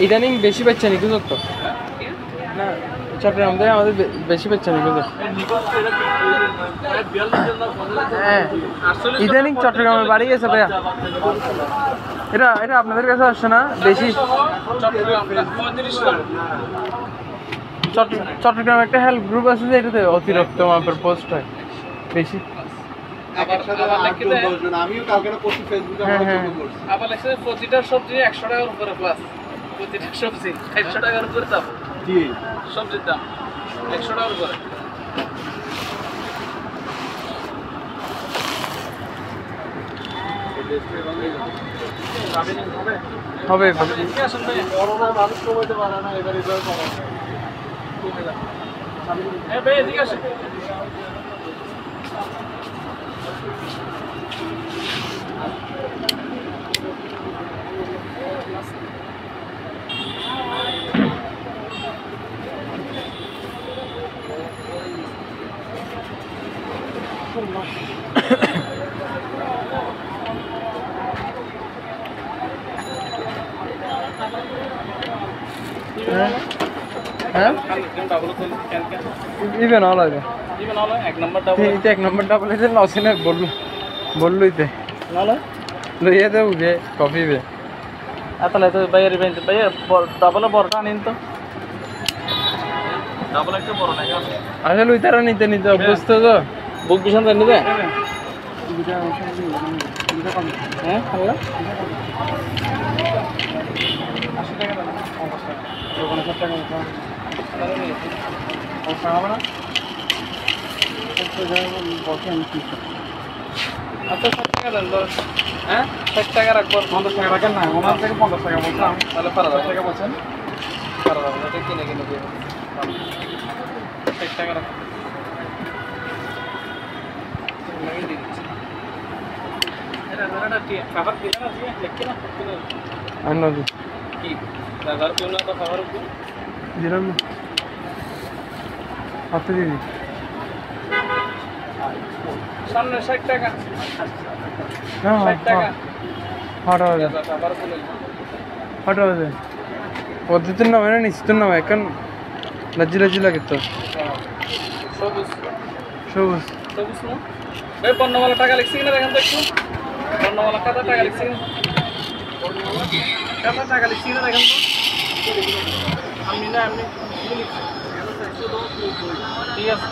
ইদানিং বেশি পাচ্ছে নি কিন্তু তো না চট্টগ্রাম থেকে আমাদের বেশি পাচ্ছে নি কিন্তু হ্যাঁ ইদানিং চট্টগ্রামে বাড়ি গেছে ভাইয়া এটা এটা আপনাদের কাছে আসছে না বেশি চট্টগ্রামে একটা হেল্প গ্রুপ আছে যে এটাতে অতিরিক্ত মাপের পোস্ট হয় বেশি আমিও কালকে পোস্ট ফেসবুকে আবার লেখছে প্রতিটা সবজি 100 টাকার উপরে প্লাস প্রতিটা সবজি 100 টাকার উপরে দাম জি সবজির দাম 100 টাকার উপরে হবে করোনা মানুষ কমাইতে পারে না এবারে কমায় এই ভাই এদিকে আসেন হ্যাঁ ইভেন অল আছে এক নম্বর ডাবল এটা এক নম্বর ডাবল আছে নসিনে বললুই তে লইয়া দেব যে কফি বে তাহলে তো ভাইয়ের ইভেন্ট ভাইয়ের ডাবলে বড়টা আনিন তো ডাবল একটা বড় না আসলে ওই তারা নিতে নিতে অভ্যস্ত তো বুক বিশাল নিতে হ্যাঁ হ্যালো 80 টাকা দাও 50 টাকা দোকানে 70 টাকা হবে না আচ্ছা 60 টাকা দেন হ্যাঁ 60 টাকা রাখবো 50 টাকা রাখেন না ওনার থেকে 50 টাকা বলছিলাম তাহলে 50 টাকা বলছেন 50 টাকা কিনে দিয়ে 60 টাকা রাখেন अन्नदी दिलाम ना हाथ दीदी सामने 60 টাকা हाँ 60 টাকা हटा दे हटा दे পদ্ধতির নাম না নিশ্চিত নাম এখন লজ্জি লজ্জি লাগে তো সবুজ সবুজ সবুজ না ভাই বর্ণমালা টাকা লিখছি কিনা দেখেন তো একটু বর্ণমালা কত টাকা লিখছি কত টাকা লিখছি কিনা দেখেন তো আমি না আমি ঠিক আছে